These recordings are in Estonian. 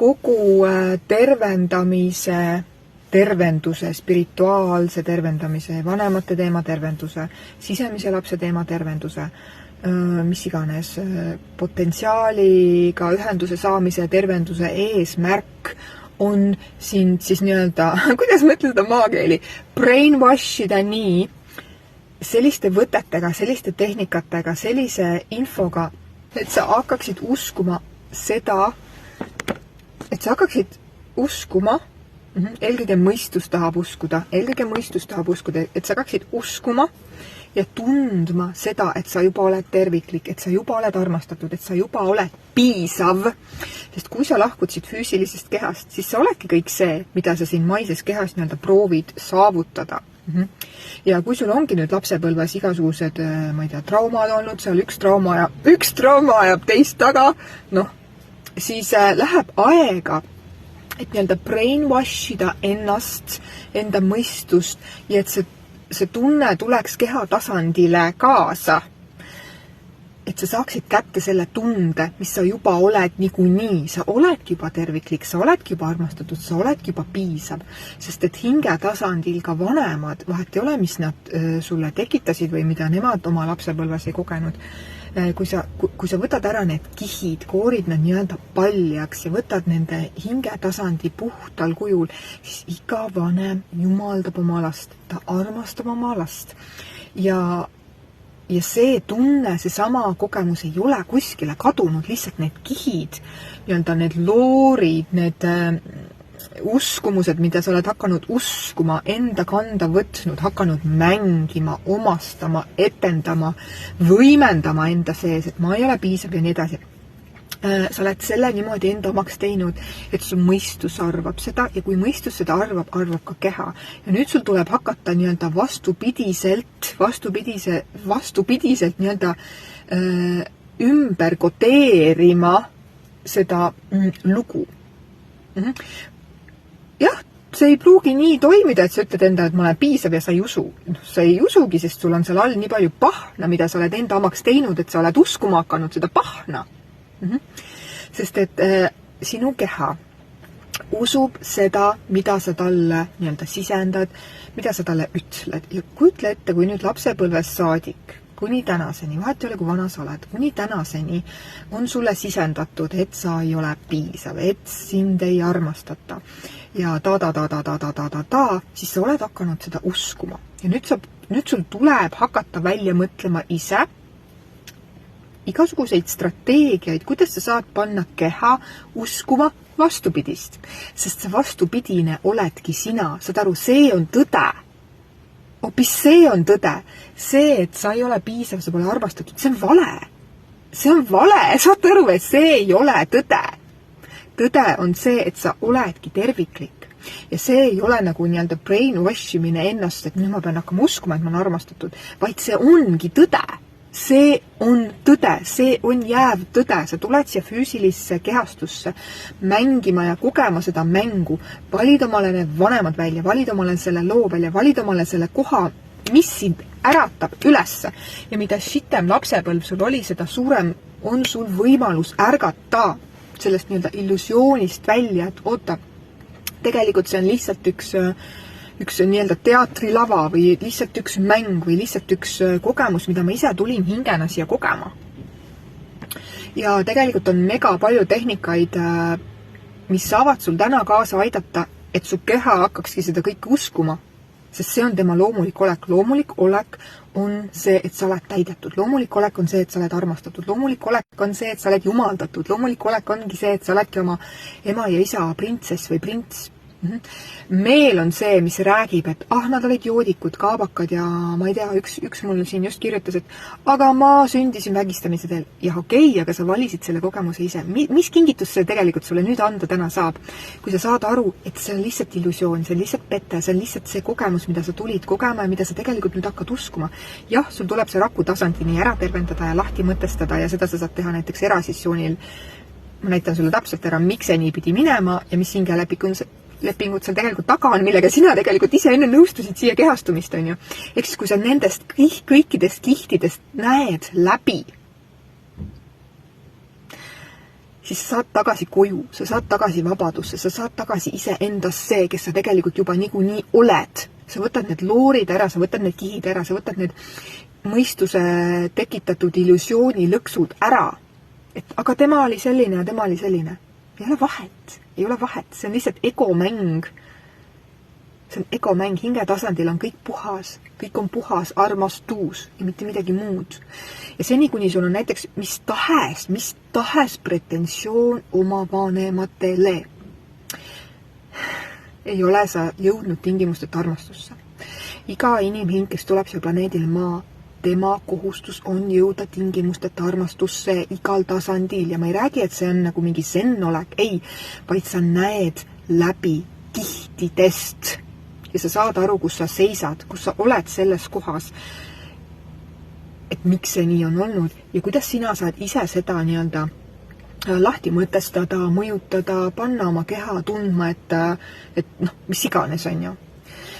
kogu tervenduse, spirituaalse tervendamise, vanemate teema tervenduse, sisemise lapse teema tervenduse, mis iganes, potentsiaaliga ühenduse saamise tervenduse eesmärk on sind siis nii-öelda, kuidas ma ütlen seda maakeeli, brainwashida nii selliste võtetega, selliste tehnikatega, sellise infoga, et sa hakkaksid uskuma seda, eelkõige mõistus tahab uskuda, et sa hakkaksid uskuma ja tundma seda, et sa juba oled terviklik, et sa juba oled armastatud, et sa juba oled piisav. Sest kui sa lahkud siit füüsilisest kehast, siis sa oledki kõik see, mida sa siin maises kehas nii-öelda proovid saavutada. Ja kui sul ongi nüüd lapsepõlves igasugused, ma ei tea, traumad olnud, seal üks trauma ajab teist taga, siis läheb aega, et nii-öelda brainwashida ennast, enda mõistust ja et see tunne tuleks keha tasandile kaasa. Et sa saaksid kätte selle tunde, mis sa juba oled niikuinii. Sa oledki juba terviklik, sa oledki juba armastatud, sa oledki juba piisav. Sest et hinge tasandil ka vanemad, vahet ei ole, mis nad sulle tekitasid või mida nemad oma lapsepõlves ei kogenud. Kui sa võtad ära need kihid, koorid nad nii-öelda paljaks ja võtad nende hinge tasandi puhtal kujul, siis iga vanem jumaldab oma last, ta armastab oma last. Ja see tunne, see sama kogemus ei ole kuskile kadunud, lihtsalt need kihid, nii-öelda need loorid, need uskumused, mida sa oled hakanud uskuma, enda kanda võtnud, hakanud mängima, omastama, etendama, võimendama enda sees, et ma ei ole piisav ja nii edasi. Sa oled selle niimoodi enda omaks teinud, et su mõistus arvab seda ja kui mõistus seda arvab ka keha. Ja nüüd sul tuleb hakata nii-öelda vastupidiselt nii-öelda ümber kodeerima seda lugu. Jah, see ei pruugi nii toimida, et sa ütled enda, et ma olen piisav ja sa ei usu. Sa ei usugi, sest sul on seal all nii palju pahna, mida sa oled enda omaks teinud, et sa oled uskuma hakanud seda pahna. Sest et sinu keha usub seda, mida sa talle nii-öelda sisendad, mida sa talle ütled. Ja kujutle ette, kui nüüd lapsepõlves saadik, kuni tänaseni, vahet ei ole, kui vana sa oled, kuni tänaseni on sulle sisendatud, et sa ei ole piisav, et sind ei armastata. Ja siis sa oled hakanud seda uskuma. Ja nüüd sul tuleb hakata välja mõtlema ise igasuguseid strateegiaid, kuidas sa saad panna keha uskuma vastupidist. Sest see vastupidine oledki sina. Saad aru, see on tõde. Hoopis see on tõde. See, et sa ei ole piisav, sa pole armastatud, see on vale. See on vale. Saad aru, et see ei ole tõde. Tõde on see, et sa oledki terviklik. Ja see ei ole nagu nii-öelda brainwashimine ennast, et nüüd ma pean hakkama uskuma, et ma olen armastatud, vaid see ongi tõde. See on tõde, see on jääv tõde. Sa tuled siia füüsilisse kehastusse mängima ja kogema seda mängu. Valid omale need vanemad välja, valid omale selle loo välja, valid omale selle koha, mis sind äratab ülesse. Ja mida šitem lapsepõlv sul oli, seda suurem on sul võimalus ärgata sellest nii-öelda illusioonist välja, et oota, tegelikult see on lihtsalt üks nii-öelda teatrilava või lihtsalt üks mäng või lihtsalt üks kogemus, mida ma ise tulin hingena siia kogema. Ja tegelikult on mega palju tehnikaid, mis saavad sul täna kaasa aidata, et su keha hakkakski seda kõike uskuma, sest see on tema loomulik olek. Loomulik olek on see, et sa oled täidetud. Loomulik olek on see, et sa oled armastatud. Loomulik olek on see, et sa oled jumaldatud. Loomulik olek ongi see, et sa oledki oma ema ja isa printsess või prints. Meel on see, mis räägib, et nad olid joodikud, kaabakad ja ma ei tea, üks mul siin just kirjutas, et aga ma sündisin vägistamise teel. Ja okei, aga sa valisid selle kogemuse ise. Mis kingitus see tegelikult sulle nüüd anda täna saab? Kui sa saad aru, et see on lihtsalt illusioon, see on lihtsalt pette, see on lihtsalt see kogemus, mida sa tulid kogema ja mida sa tegelikult nüüd hakkad uskuma. Jah, sul tuleb see raku tasandini ära tervendada ja lahti mõtestada ja seda sa saad teha näiteks erasessioonil. Ma näitan sulle täpselt ära, miks see nii pidi minema ja mis hingelepingud seal tegelikult taga on, millega sina tegelikult ise enne nõustusid siia kehastumist, on ju. Ehk siis, kui sa nendest kõikidest kihtidest näed läbi, siis sa saad tagasi koju, sa saad tagasi vabadusse, sa saad tagasi iseendas see, kes sa tegelikult juba niikuinii oled. Sa võtad need loorid ära, sa võtad need kihid ära, sa võtad need mõistuse tekitatud illusiooni lõksud ära. Et aga tema oli selline ja tema oli selline. Ei ole vahet, see on lihtsalt egomäng. See on egomäng, hinge tasandil on kõik on puhas armastus ja mitte midagi muud. Ja seni, kuni sul on näiteks mis tahes pretensioon oma vanematele, ei ole sa jõudnud tingimusteta armastusse. Iga inimhing, kes tuleb siia planeedil Maa, tema kohustus on jõuda tingimusteta armastusse igal tasandil ja ma ei räägi, et see on nagu mingi zen-olek, ei, vaid sa näed läbi kihtidest ja sa saad aru, kus sa seisad, kus sa oled selles kohas, et miks see nii on olnud ja kuidas sina saad ise seda nii-öelda lahti mõtestada, mõjutada, panna oma keha tundma, et mis iganes on ju.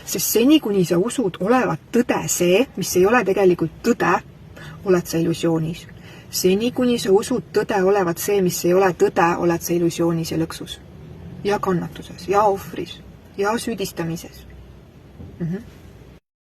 Sest seni, kuni sa usud olevat tõde see, mis ei ole tegelikult tõde, oled sa illusioonis. Seni, kuni sa usud tõde olevat see, mis ei ole tõde, oled sa illusioonis ja lõksus. Ja kannatuses, ja ohvris, ja süüdistamises.